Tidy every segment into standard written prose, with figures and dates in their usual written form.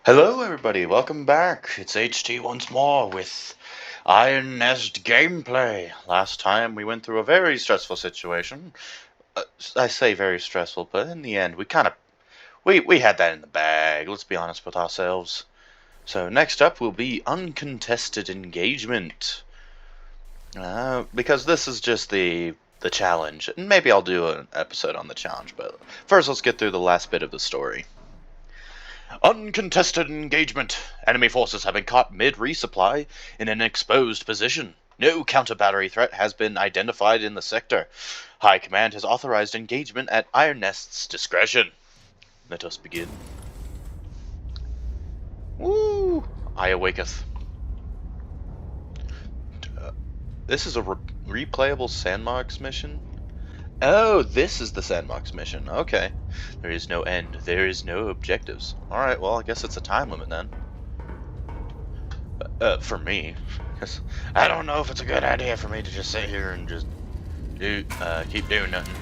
Hello, everybody. Welcome back. It's HT once more with Iron Nest gameplay. Last time we went through a very stressful situation. I say very stressful, but in the end, we had that in the bag. Let's be honest with ourselves. So next up will be uncontested engagement. Because this is just the challenge, and maybe I'll do an episode on the challenge. But first, let's get through the last bit of the story. Uncontested engagement. Enemy forces have been caught mid-resupply in an exposed position. No counter-battery threat has been identified in the sector. High Command has authorized engagement at Iron Nest's discretion. Let us begin. Woo! I awaketh. This is a replayable Sandbox mission? Oh, this is the Sandbox mission. Okay. There is no end. There is no objectives. Alright, well, I guess it's a time limit then. For me. Because I don't know if it's a good idea for me to just sit here and just keep doing nothing.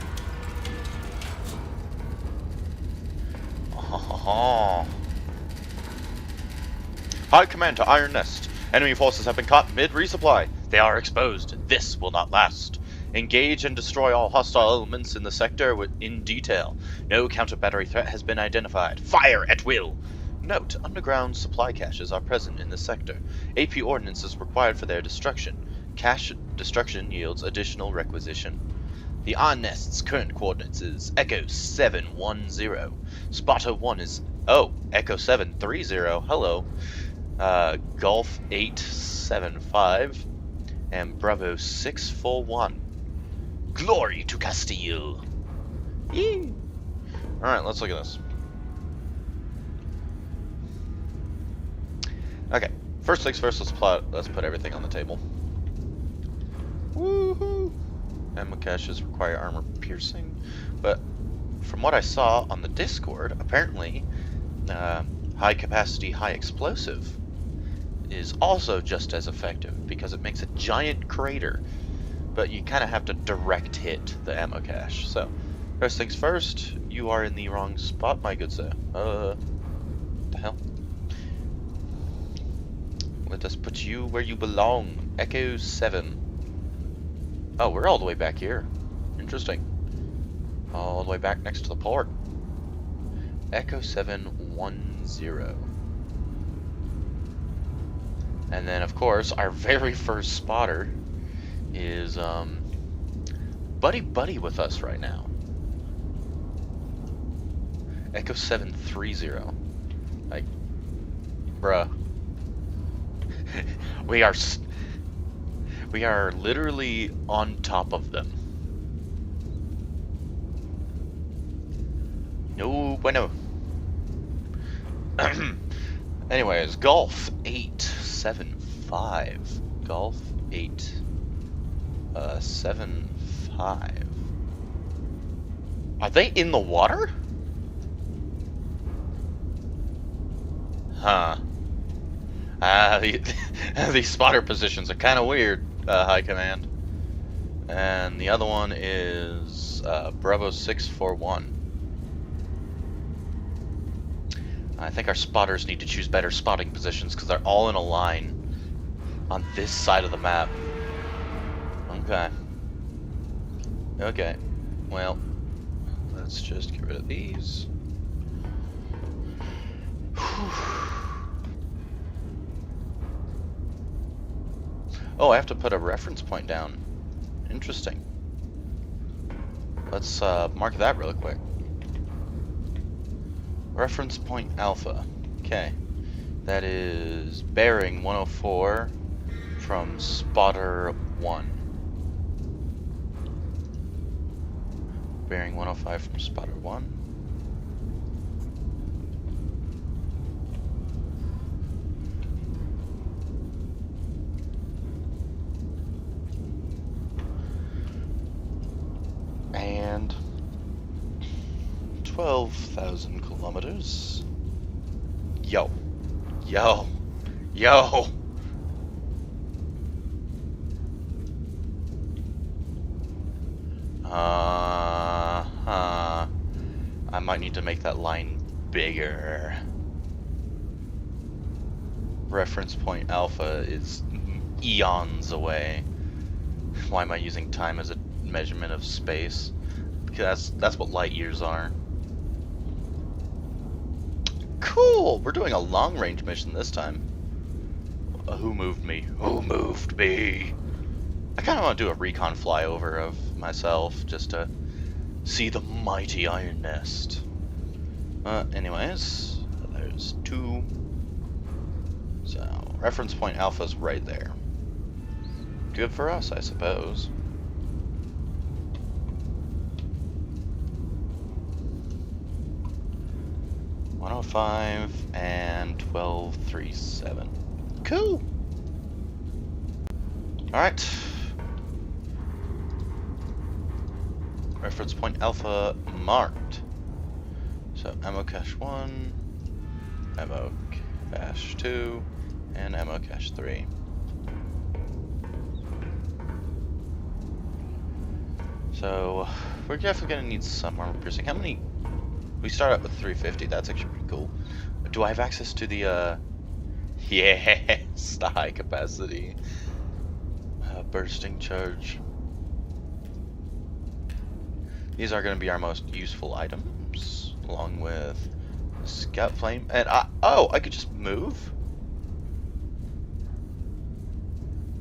Oh. High Command to Iron Nest. Enemy forces have been caught mid-resupply. They are exposed. This will not last. Engage and destroy all hostile elements in the sector in detail. No counter-battery threat has been identified. Fire at will! Note, underground supply caches are present in the sector. AP ordnance is required for their destruction. Cache destruction yields additional requisition. The Iron Nest's current coordinates is Echo 710. Spotter 1 is... Oh, Echo 730. Hello. Golf 875. And Bravo 641. Glory to Castile! Yee! Alright, let's look at this. Okay, first things first, let's put everything on the table. Woohoo! Ammo caches require armor piercing, but from what I saw on the Discord, apparently high capacity, high explosive is also just as effective because it makes a giant crater, but you kind of have to direct hit the ammo cache. So, first things first, you are in the wrong spot, my good sir. What the hell? Let us put you where you belong. Echo 7. Oh, we're all the way back here. Interesting. All the way back next to the port. Echo 710. And then, of course, our very first spotter is buddy with us right now. Echo 730. Like, bruh. we are literally on top of them. No bueno. Anyways, Golf 875. Golf 875. Are they in the water? Huh. These spotter positions are kind of weird, High Command. And the other one is Bravo 641. I think our spotters need to choose better spotting positions because they're all in a line on this side of the map. Okay. Okay. Well, let's just get rid of these. Oh, I have to put a reference point down. Interesting. Let's mark that real quick. Reference point alpha. Okay. That is bearing 104 from spotter 1. Bearing 105 from spotter 1. And 12,000 kilometers. Yo. Yo. Yo. I might need to make that line bigger. reference point Alpha is eons away. Why am I using time as a measurement of space? Because that's what light years are. Cool! We're doing a long-range mission this time. Who moved me? Who moved me? I kind of want to do a recon flyover of myself, just to see the mighty Iron Nest. Anyways, there's 2. So, reference point Alpha's right there. Good for us, I suppose. .105 and 1237. Cool. All right. Reference point Alpha marked. So ammo cache 1, ammo cache 2, and ammo cache 3. So we're definitely gonna need some armor piercing. How many? We start out with 350. That's actually pretty cool. Do I have access to the yes, the high capacity bursting charge? These are going to be our most useful items, along with the scout plane. And oh, I could just move.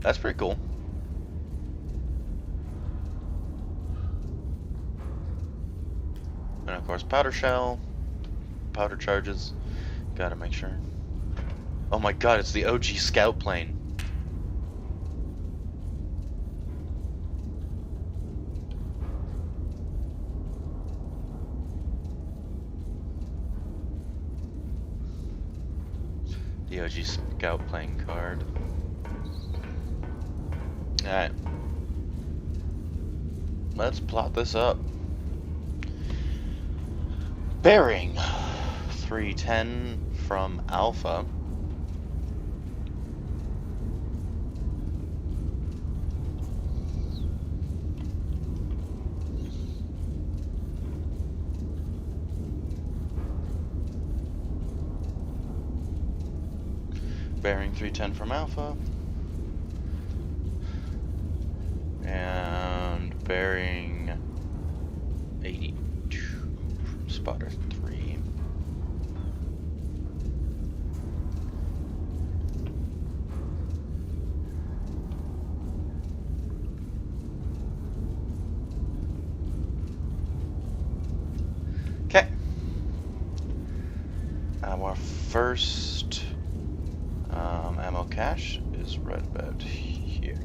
That's pretty cool. And of course, powder shell, powder charges. Gotta make sure. Oh my god, it's the OG scout plane. The OG scout plane card. Alright. Let's plot this up. Bearing 310 from Alpha. Bearing 310 from Alpha. And bearing 82 from Spotter 3. Okay. Our first ammo cache is right about here.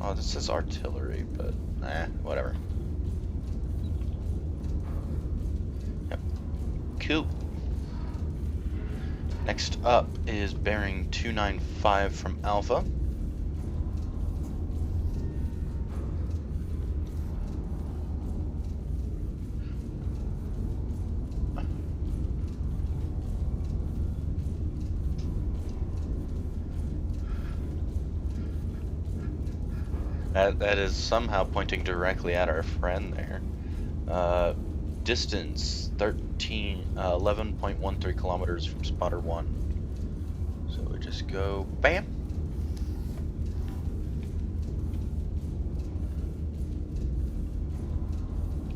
Oh, this says artillery, but whatever. Yep. Cool. Next up is bearing 295 from Alpha. That is somehow pointing directly at our friend there. Distance 11.13 kilometers from spotter 1. So we just go bam.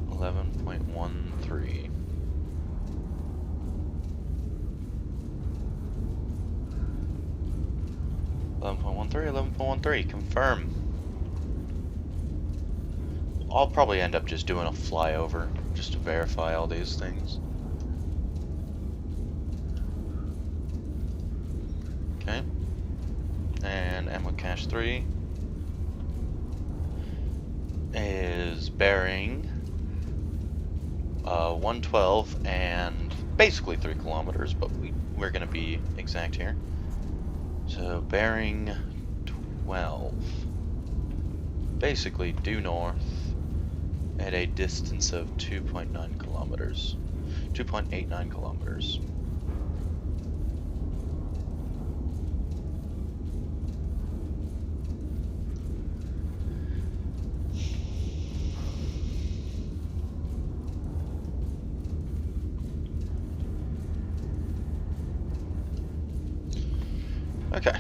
.13. 11.13, confirm. I'll probably end up just doing a flyover just to verify all these things. Okay. And ammo cache 3 is bearing 112 and basically 3 kilometers, but we're going to be exact here. So bearing 12, basically due north at a distance of 2.9 kilometers, 2.89 kilometers. Okay.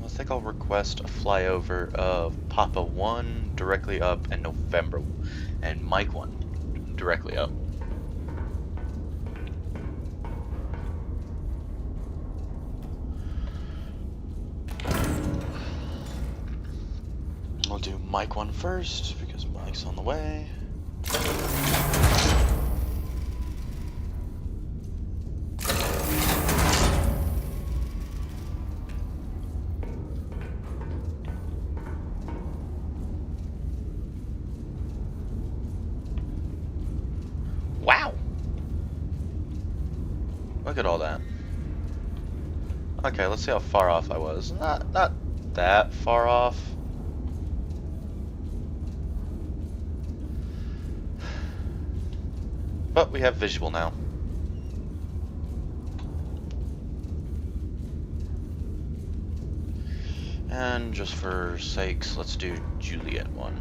I think I'll request a flyover of Papa 1 directly up and November and Mike 1 directly up. We'll do Mike 1 first because Mike's on the way. Wow! Look at all that. Okay, let's see how far off I was. Not that far off. But we have visual now. And just for sakes, let's do Juliet 1.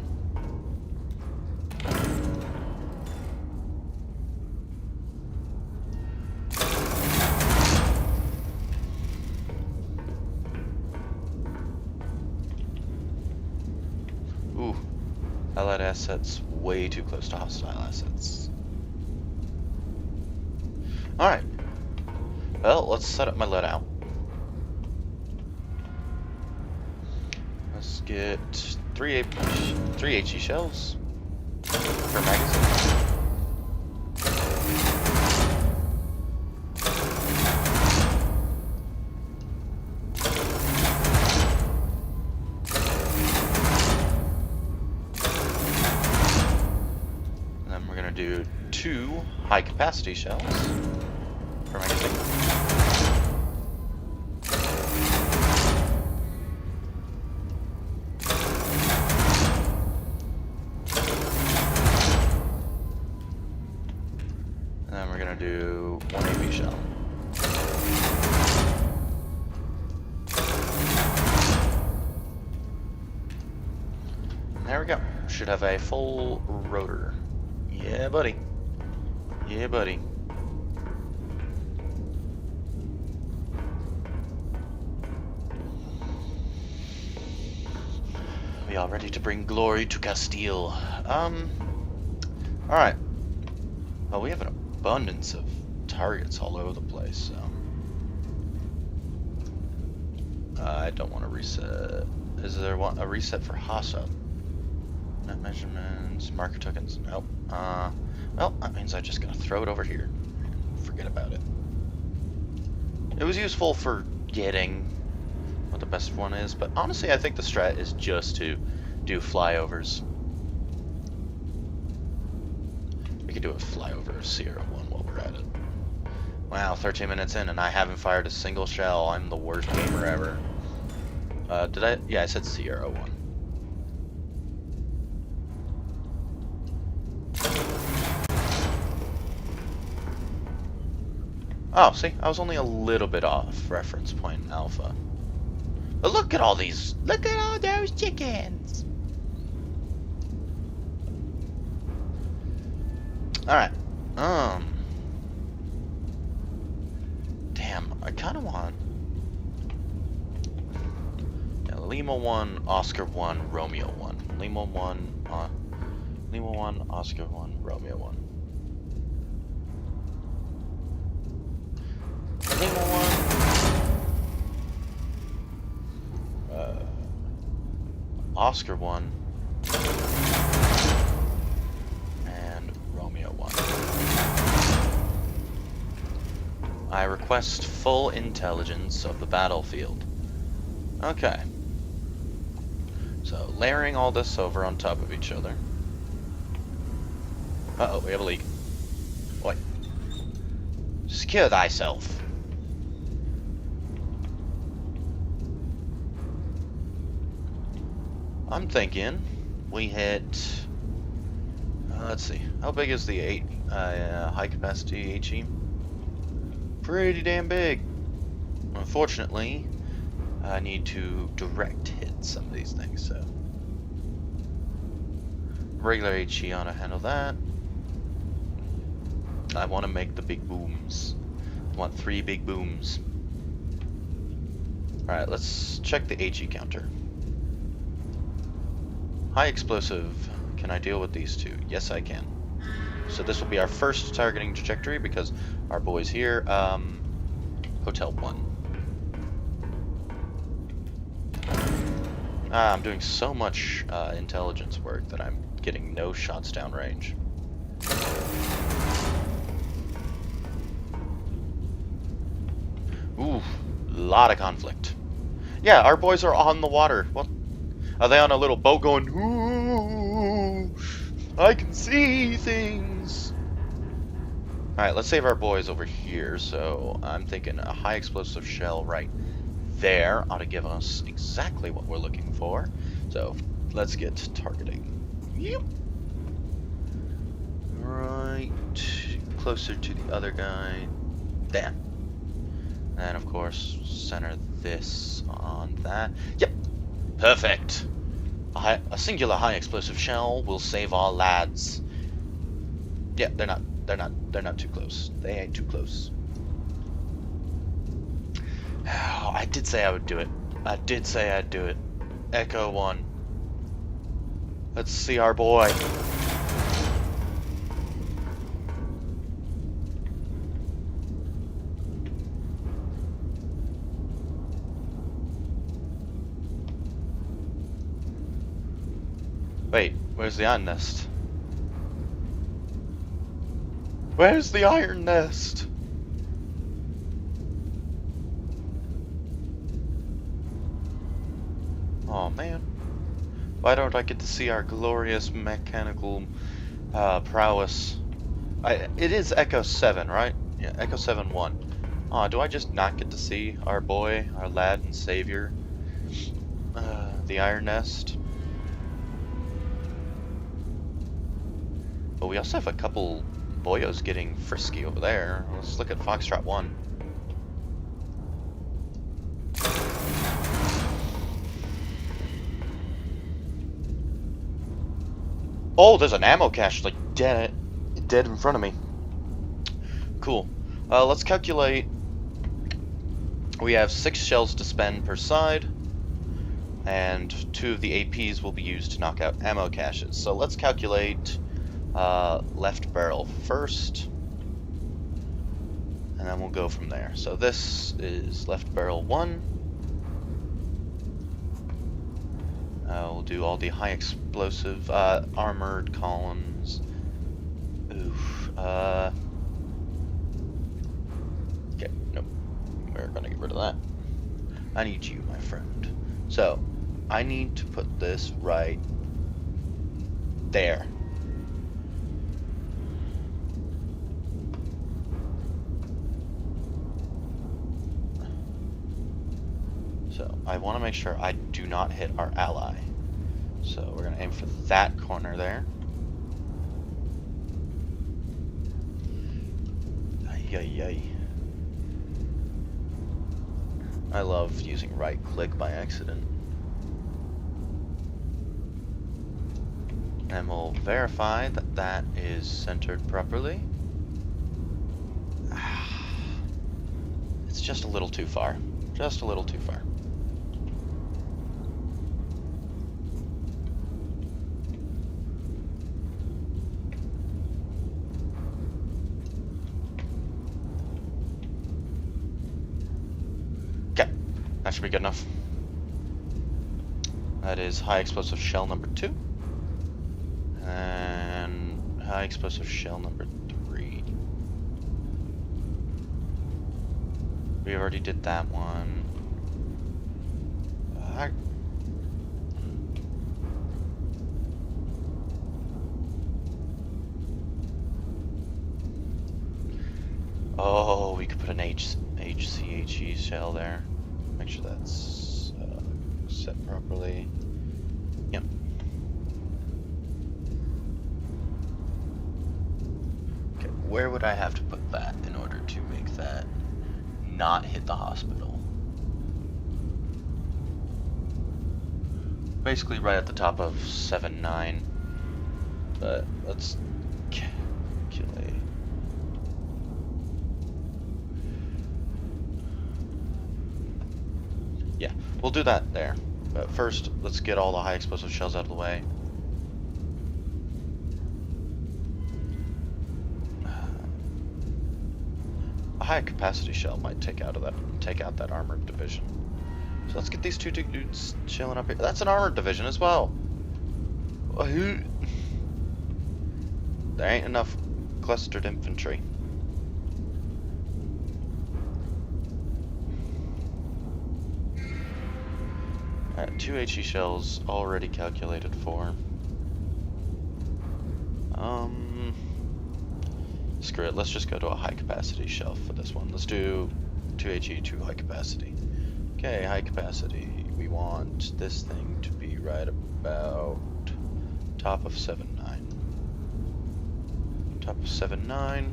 Ooh, allied assets way too close to hostile assets. Alright. Well, let's set up my loadout. Let's get 3 HE shells per magazine. And then we're gonna do 2 high capacity shells per magazine. And then we're gonna do 1 AP shell. There we go. Should have a full rotor. Yeah, buddy. Yeah, buddy. We are ready to bring glory to Castile. Alright. Well, we have an abundance of targets all over the place, so... I don't want to reset. Is there a reset for hostile? Net measurements, marker tokens, nope. Well, that means I just gotta throw it over here. Forget about it. It was useful for getting what the best one is, but honestly I think the strat is just to do flyovers. We could do a flyover of Sierra 1 while we're at it. Wow, 13 minutes in and I haven't fired a single shell. I'm the worst gamer ever. Did I? Yeah, I said Sierra 1. Oh, see, I was only a little bit off reference point alpha. But look at all these, look at all those chickens. Alright, damn, I kind of want, yeah, Lima 1, Oscar 1, Romeo 1. Lima 1, Oscar 1, Romeo 1. Lima 1, Oscar 1, and Romeo 1. I request full intelligence of the battlefield. Okay. So, layering all this over on top of each other. Uh-oh, we have a leak. Oi. Secure thyself. I'm thinking we hit, let's see, how big is the high capacity HE? Pretty damn big. Unfortunately, I need to direct hit some of these things, so. Regular HE ought to handle that. I want to make the big booms. I want 3 big booms. Alright, let's check the HE counter. High explosive. Can I deal with these 2? Yes, I can. So this will be our first targeting trajectory because our boys here, Hotel 1. I'm doing so much intelligence work that I'm getting no shots downrange. Ooh, lot of conflict. Yeah, our boys are on the water. What? Are they on a little boat going, ooh, I can see things? Alright, let's save our boys over here. So I'm thinking a high explosive shell right there ought to give us exactly what we're looking for. So let's get targeting. Yep. Right closer to the other guy. There. And of course center this on that. Yep. Perfect. A singular high explosive shell will save our lads. Yeah, they're not too close. They ain't too close. Oh, I did say I would do it. I did say I'd do it. Echo 1. Let's see our boy. Wait, where's the iron nest? Where's the iron nest? Oh man. Why don't I get to see our glorious mechanical prowess? It is Echo 7, right? Yeah, Echo 7-1. Aw, do I just not get to see our boy, our lad and savior? The iron nest? But we also have a couple boyos getting frisky over there. Let's look at Foxtrot 1. Oh, there's an ammo cache like dead in front of me. Cool. Let's calculate. We have 6 shells to spend per side, and 2 of the APs will be used to knock out ammo caches. So let's calculate left barrel first, and then we'll go from there. So this is left barrel 1. We'll do all the high explosive armored columns. Oof. Okay, nope. We're gonna get rid of that. I need you, my friend. So, I need to put this right there. So, I want to make sure I do not hit our ally. So, we're going to aim for that corner there. Ay, ay, ay. I love using right click by accident. And we'll verify that that is centered properly. It's just a little too far. Just a little too far. Okay, that should be good enough. That is high explosive shell number 2. And high explosive shell number 3. We already did that one. Oh, we could put an HCHE shell there. Make sure that's set properly. Yep. Okay, where would I have to put that in order to make that not hit the hospital? Basically right at the top of 7-9. But let's calculate. we'll do that there. But first, let's get all the high explosive shells out of the way. A high capacity shell might take out that armored division. So let's get these two dudes chilling up here. That's an armored division as well. There ain't enough clustered infantry. Alright, 2 HE shells already calculated for. Screw it, let's just go to a high capacity shell for this one. Let's do 2 HE, 2 high capacity. Okay, high capacity. We want this thing to be right about top of 7.9. Top of 7.9.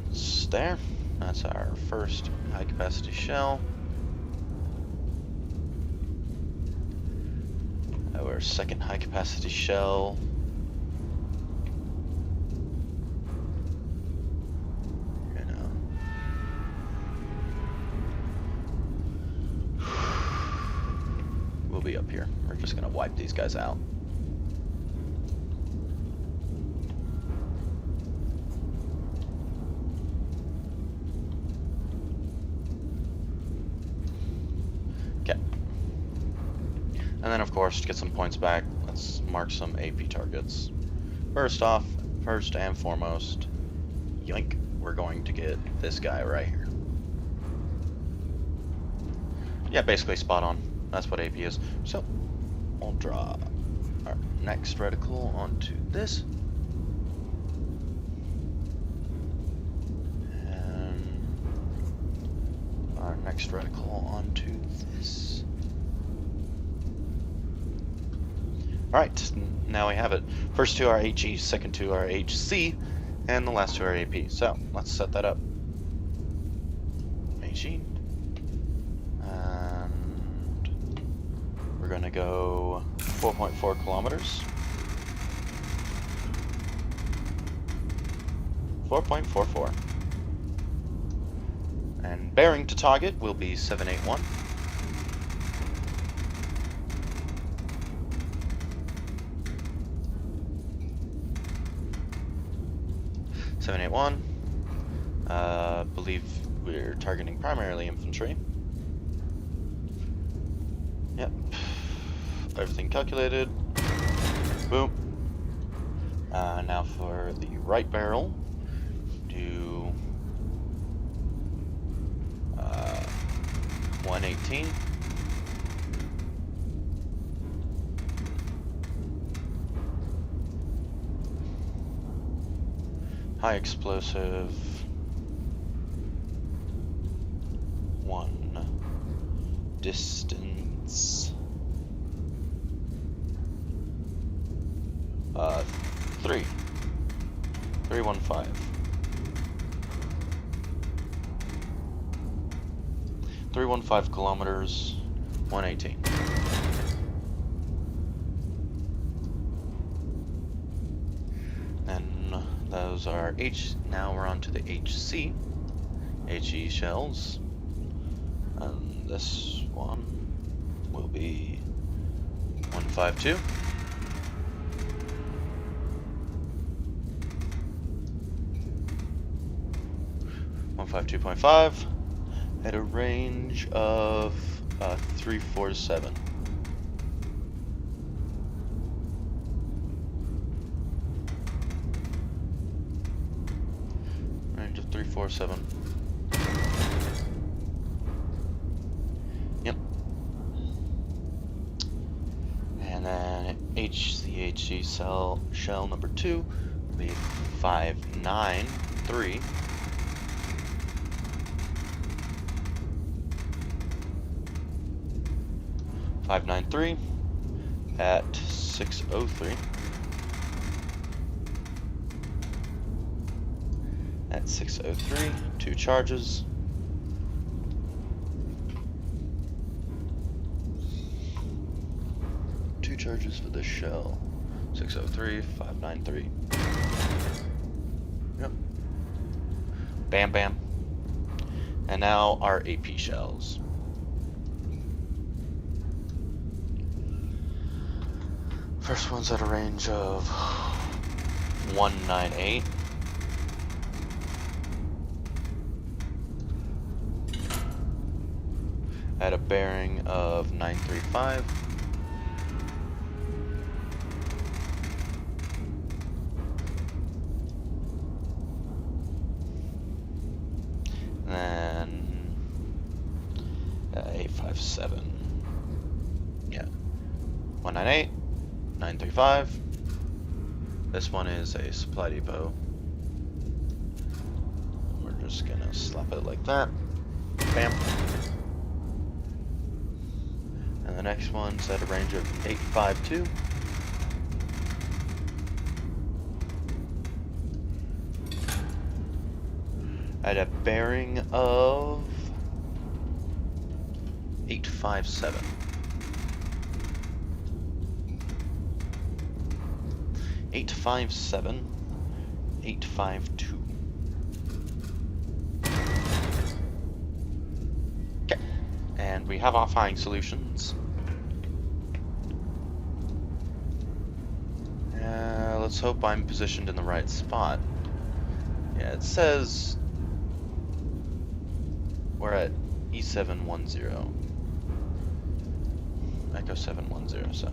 That's there. That's our first high capacity shell. Our second high capacity shell. We'll be up here. We're just gonna wipe these guys out. And then, of course, to get some points back, let's mark some AP targets. First and foremost, yoink, we're going to get this guy right here. Yeah, basically spot on. That's what AP is. So, we'll draw our next reticle onto this. And our next reticle onto this. Alright, now we have it. First two are HE, second two are HC, and the last two are AP. So, let's set that up. HE. And we're gonna go 4.4 kilometers. 4.44. And bearing to target will be 781. 781. Believe we're targeting primarily infantry. Yep. Everything calculated. Boom. Now for the right barrel, do 118. High explosive 1. Distance 315. 315 kilometers, 118. And those are now we're on to the HC, HE shells. And this one will be 152. 152.5 at a range of 347. Range of 347. Yep. And then HCHE shell number 2 will be 593. 593 at 603. At 603, 2 charges. charges for this shell. 603, 593. Yep. Bam bam. And now our AP shells. First one's at a range of 198. At a bearing of 935. And then 857. Yeah. 198, 935. This one is a supply depot. We're just gonna slap it like that. Bam. And the next one's at a range of 852. At a bearing of 857. 857, 852. Okay, and we have our firing solutions. Let's hope I'm positioned in the right spot. Yeah, it says we're at E710. Echo 710, so.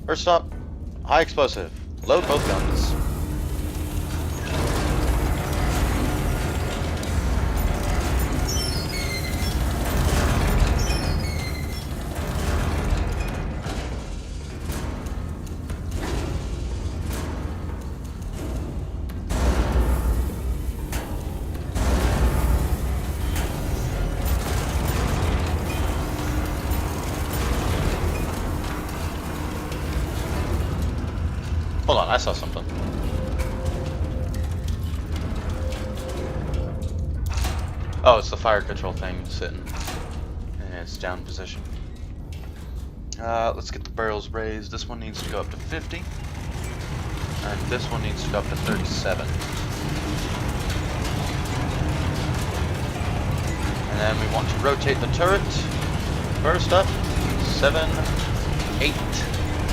First up, high explosive. Load both guns. Hold on, I saw something. Oh, it's the fire control thing sitting in its down position. Let's get the barrels raised. This one needs to go up to 50. And this one needs to go up to 37. And then we want to rotate the turret. First up, 7, 8,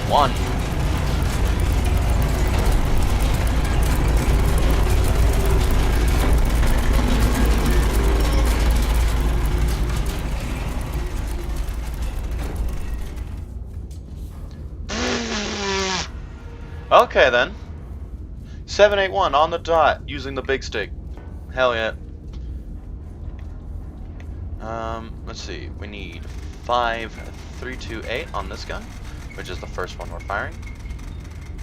1. Okay then. 781 on the dot using the big stick. Hell yeah. Let's see. We need 5328 on this gun, which is the first one we're firing.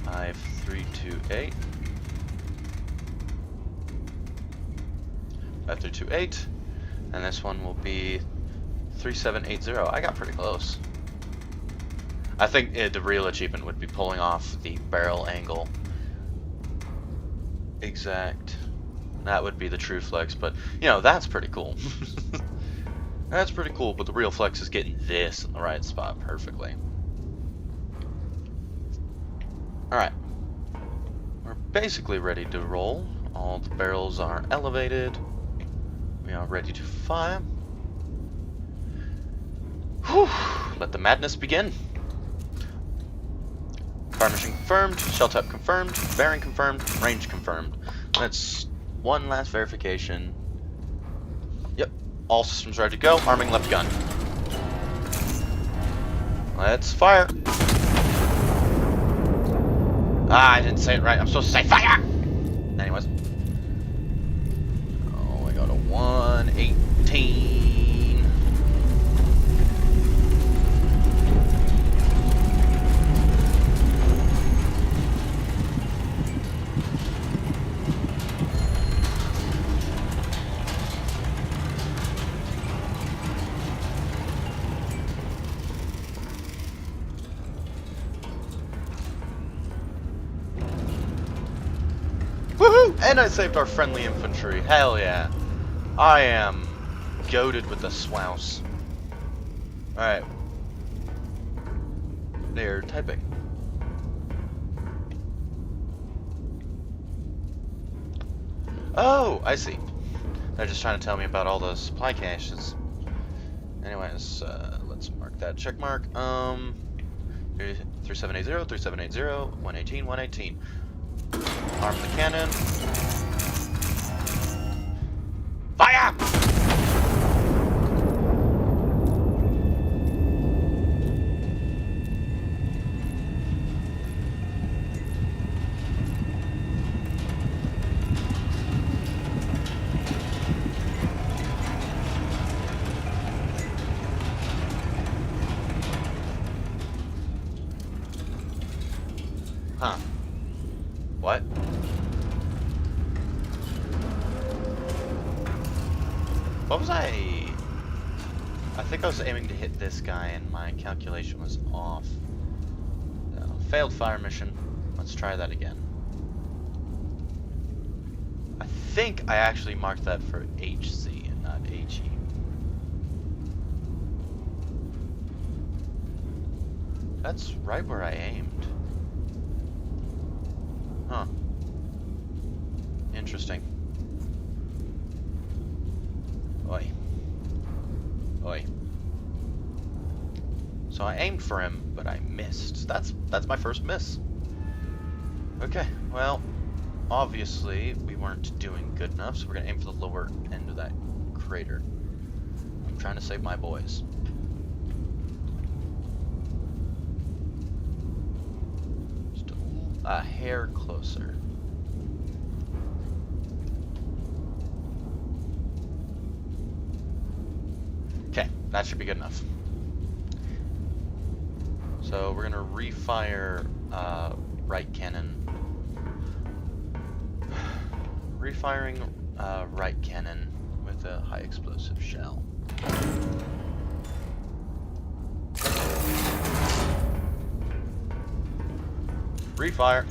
5328. 5328. And this one will be 3780. I got pretty close. I think the real achievement would be pulling off the barrel angle exact. That would be the true flex, but you know, that's pretty cool. That's pretty cool, but the real flex is getting this in the right spot perfectly. Alright. We're basically ready to roll. All the barrels are elevated. We are ready to fire. Whew! Let the madness begin. Fire mission confirmed, shell type confirmed, bearing confirmed, range confirmed. Let's one last verification. Yep, all systems ready to go. Arming left gun. Let's fire. Ah, I didn't say it right. I'm supposed to say fire. Anyways. Oh, I got a 118. And I saved our friendly infantry. Hell yeah. I am goated with the swouse. Alright. They're typing. Oh, I see. They're just trying to tell me about all the supply caches. Anyways, let's mark that check mark. 3780, 3780, 118, 118. Arm the cannon. Fire! Huh. What? What was I think I was aiming to hit this guy and my calculation was off. No. Failed fire mission. Let's try that again. I think I actually marked that for HC and not HE. That's right where I aimed. Huh. Interesting. Oi. Oi. So I aimed for him, but I missed. That's my first miss. Okay, well, obviously we weren't doing good enough, so we're gonna aim for the lower end of that crater. I'm trying to save my boys. Just a hair closer. Okay, that should be good enough. So we're gonna refire right cannon. Refiring right cannon with a high explosive shell. Refire.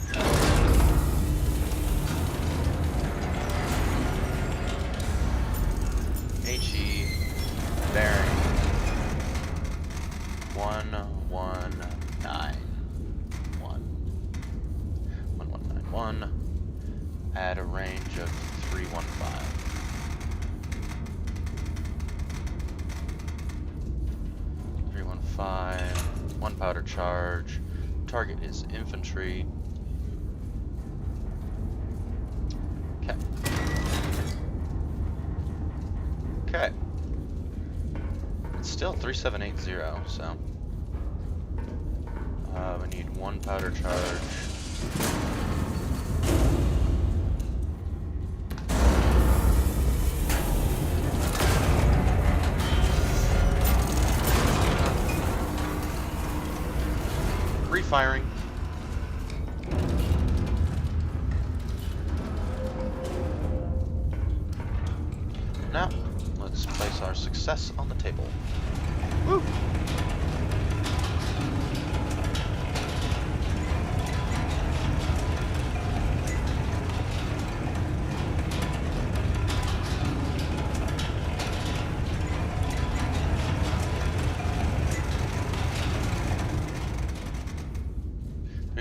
HE bearing 1191 at a range of 315. One powder charge. Target is infantry. Okay. Okay. It's still 3780, so we need one powder charge. Refiring. Now, let's place our success on the table. Woo!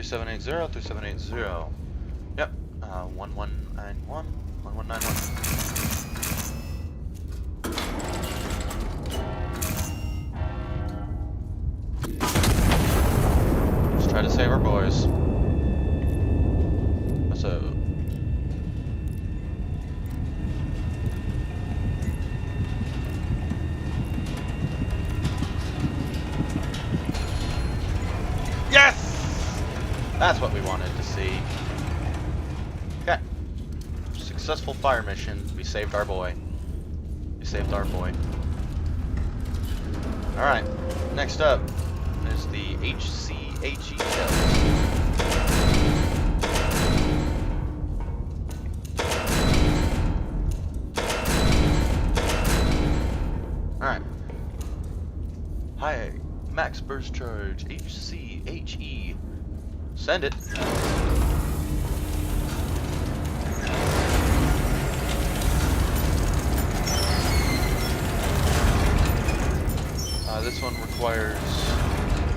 Seven eight zero 3780. Yep. 1191. 1191. Let's try to save our boys. So. Yes! That's what we wanted to see. Okay. Successful fire mission. We saved our boy. Alright. Next up is the HCHE shells. Alright. Hi. Max burst charge. HCHE. Send it. This one requires...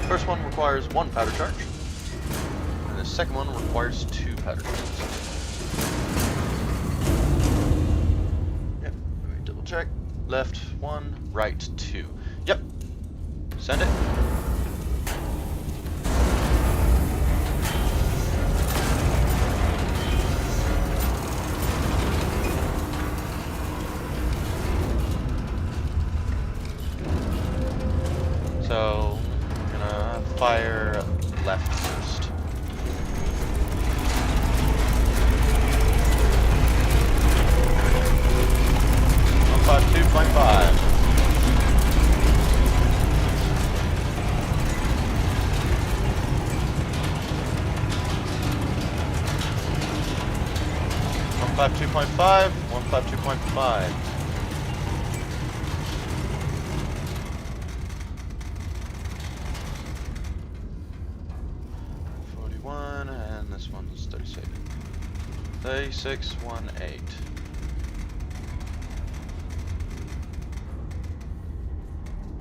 First one requires one powder charge. And the second one requires two powder charges. check. Left 1, right 2. Yep. Send it. So, I'm gonna fire left first. Five 2.5. One 2.5. 2.5. And this one's 36. 3618.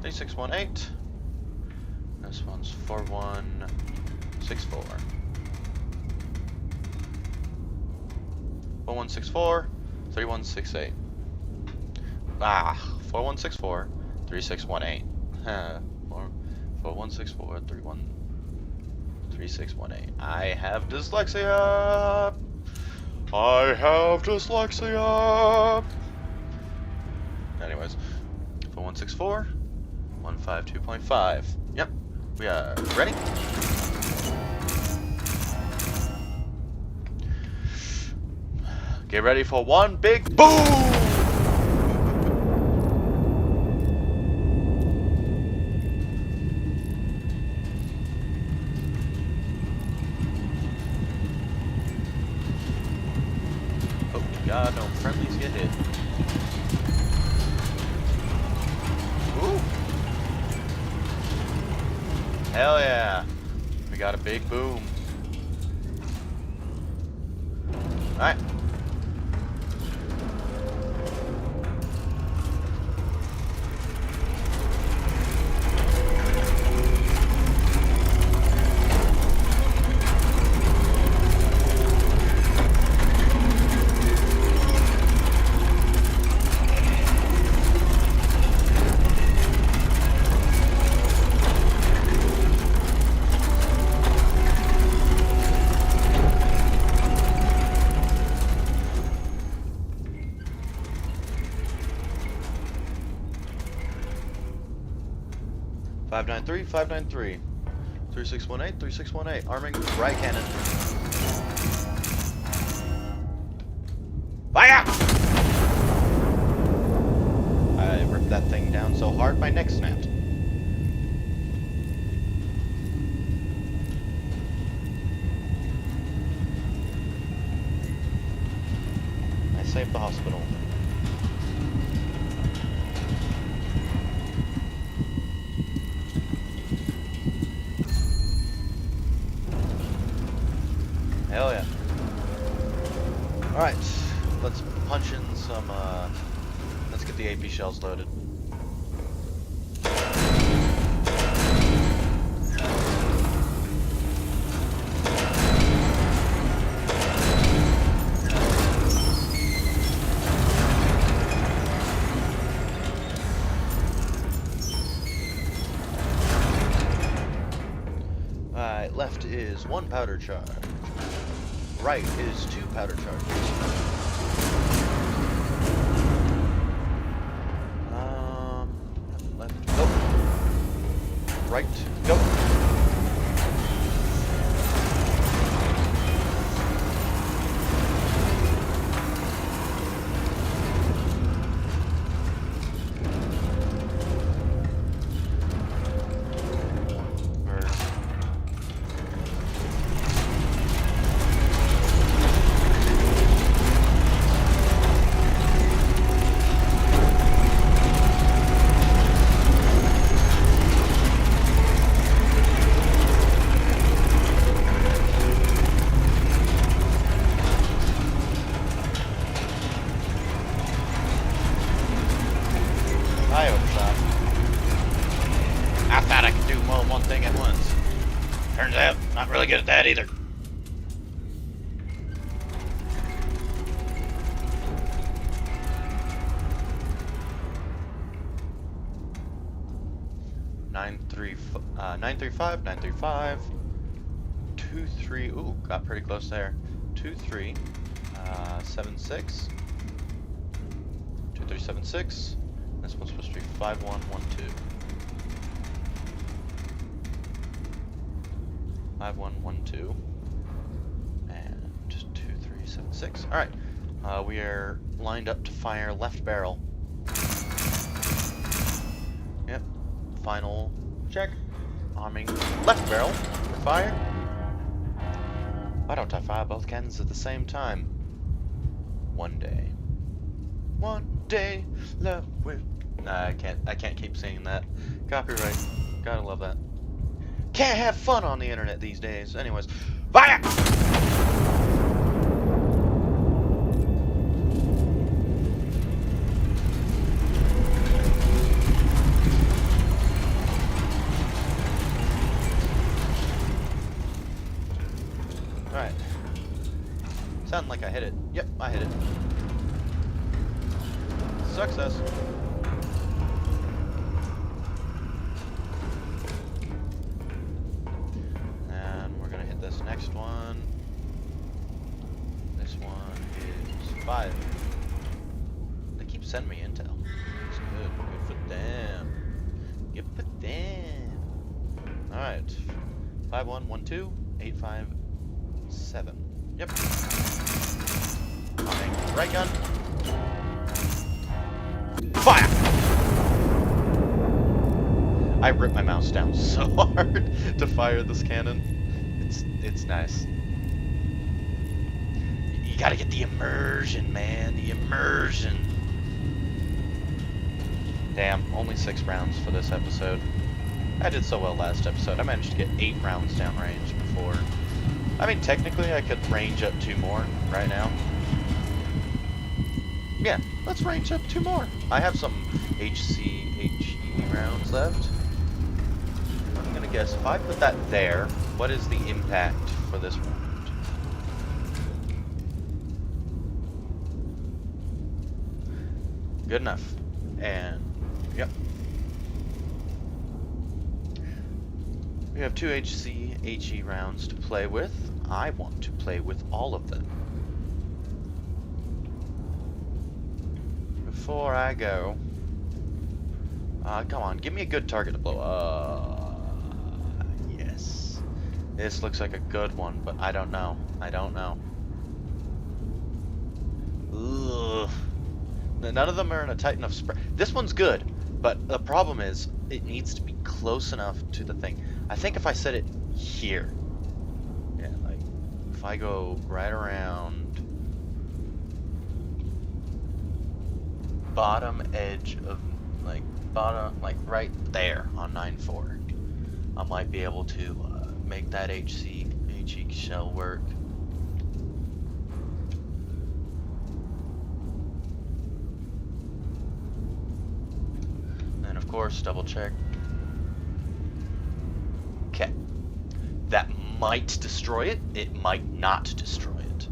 D618. This one's 4164. 4164, 3168. 4164, 3618. 4164, 3618. I have dyslexia. I have dyslexia. Anyways, 4164, 152.5. Yep, we are ready. Get ready for one big boom! God, no friendlies get hit. Ooh. Hell yeah. We got a big boom. Alright. Five 593. 3618, 3618. Arming right cannon. Fire! I ripped that thing down so hard my neck snapped. I saved the hospital. Hell yeah. Alright, let's punch in some, let's get the AP shells loaded. Alright, left is 1 powder charge. Right is 2 powder charges. Left, go. Right, go. I overshot. I thought I could do more than one thing at once. Turns out, not really good at that either. 935, 935, 23. Ooh, got pretty close there. 23, 76, 2376. This one's supposed to be 5112. 5112 and 2376. All right, we are lined up to fire left barrel. Yep. Final check. Arming left barrel for fire. Why don't I fire both cannons at the same time? One day. One day love will. Nah, I can't keep singing that. Copyright. Gotta love that. Can't have fun on the internet these days. Anyways, fire! Alright. Sounded like I hit it. Yep, I hit it. Success. And we're gonna hit this next one. This one is 5. They keep sending me intel. It's good. Good for them. Good for them. Alright. 5112 857. Yep. Coming. Right gun. Fire! I ripped my mouse down so hard to fire this cannon. It's nice. You gotta get the immersion, man. The immersion. Damn, only 6 rounds for this episode. I did so well last episode. I managed to get 8 rounds downrange before. I mean, technically I could range up 2 more right now. Yeah, let's range up 2 more. I have some HE rounds left. I'm gonna guess if I put that there, what is the impact for this round? Good enough. And, yep. We have 2 HE rounds to play with. I want to play with all of them. Before I go, come on, give me a good target to blow up. Yes. This looks like a good one, but I don't know. I don't know. Ugh. None of them are in a tight enough spread. This one's good, but the problem is it needs to be close enough to the thing. I think if I set it here, yeah, like if I go right around bottom edge of like right there on 9-4, I might be able to make that HE shell work. And of course, double check. Okay, that might destroy it. It might not destroy it.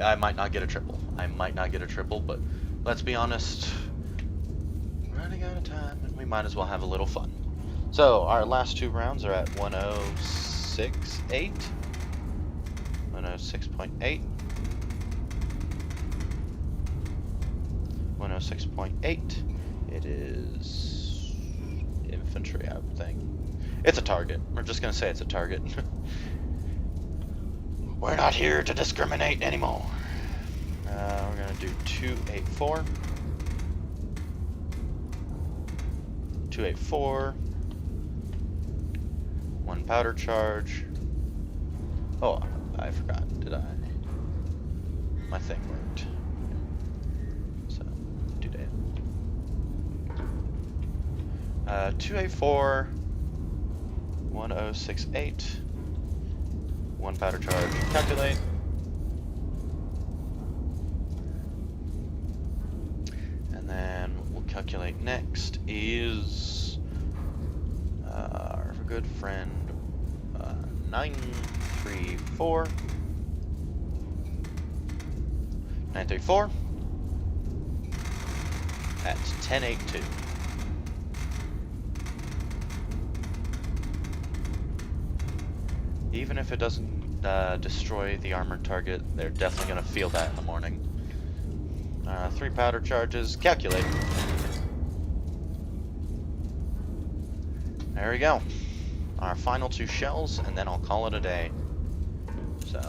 I might not get a triple. I might not get a triple, but let's be honest, running out of time, and we might as well have a little fun. So our last 2 rounds are at 106.8, 106.8, 106.8. It is infantry, I would think. It's a target. We're just gonna say it's a target. We're not here to discriminate anymore. We're gonna do 284. 284. 1 powder charge. Oh, I forgot. Did I? My thing worked. So, do that. 284. 1068. 1 powder charge. Calculate. And then what we'll calculate next is our good friend 934. 934 at 1082. Even if it doesn't destroy the armored target, they're definitely going to feel that in the morning. 3 powder charges. Calculate. There we go. Our final 2 shells, and then I'll call it a day. So.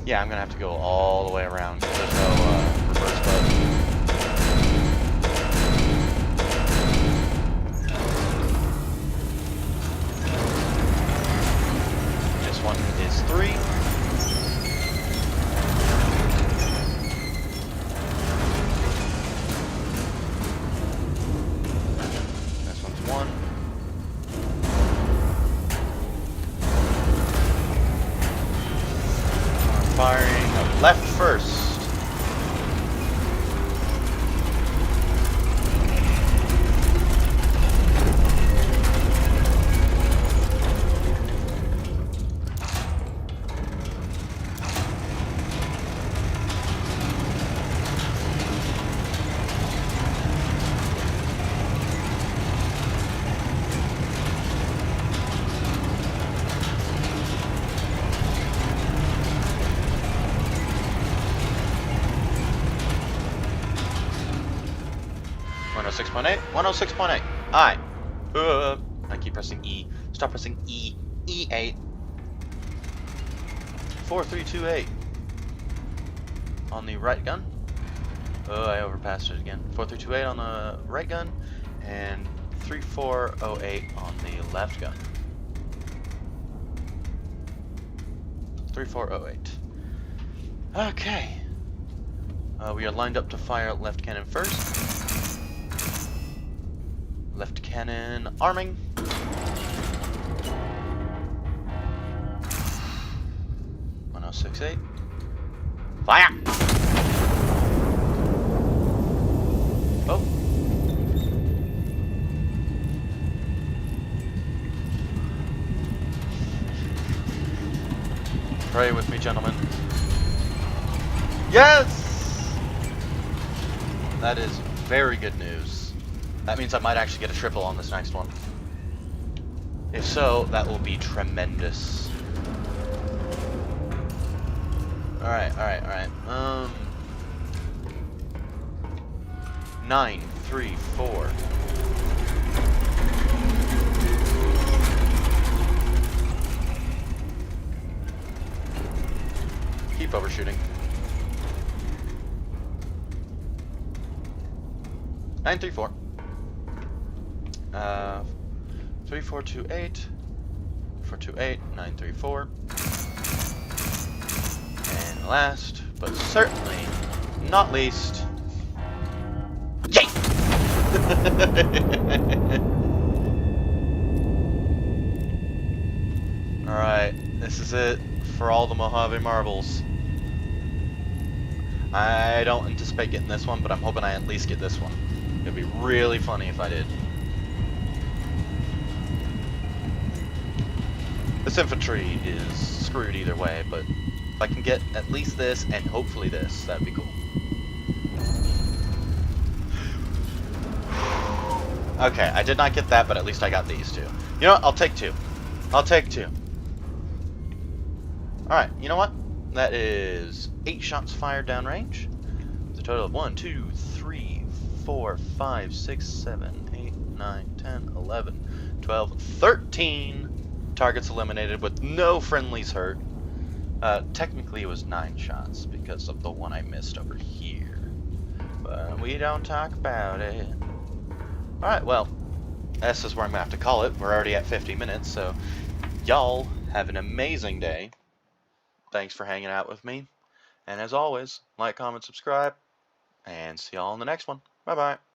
Yeah, I'm going to have to go all the way around because there's no reverse button. This one is 3. This one's 1. Firing left first. .6.8, 106.8. Alright. I keep pressing E. Stop pressing E. E8. 4328. On the right gun. Oh, I overpassed it again. 4328 on the right gun. And 3408 on the left gun. 3408. Okay. We are lined up to fire left cannon first. Left cannon arming. .068. Fire! Oh. Pray with me, gentlemen. Yes! That is very good news. That means I might actually get a triple on this next one. If so, that will be tremendous. Alright. 9, 3, 4. Keep overshooting. 9, 3, 4. 3428, 428, 934, and last, but certainly not least, yay! Alright, this is it for all the Mojave marbles. I don't anticipate getting this one, but I'm hoping I at least get this one. It'd be really funny if I did. This infantry is screwed either way, but if I can get at least this and hopefully this, that'd be cool. Okay, I did not get that, but at least I got these two. You know what? I'll take 2. I'll take 2. Alright, you know what? That is 8 shots fired downrange. It's a total of 1, 2, 3, 4, 5, 6, 7, 8, 9, 10, 11, 12, 13 targets eliminated with no friendlies hurt. Technically it was 9 shots because of the one I missed over here. But we don't talk about it. Alright, well, this is where I'm going to have to call it. We're already at 50 minutes, so y'all have an amazing day. Thanks for hanging out with me. And as always, like, comment, subscribe, and see y'all in the next one. Bye-bye.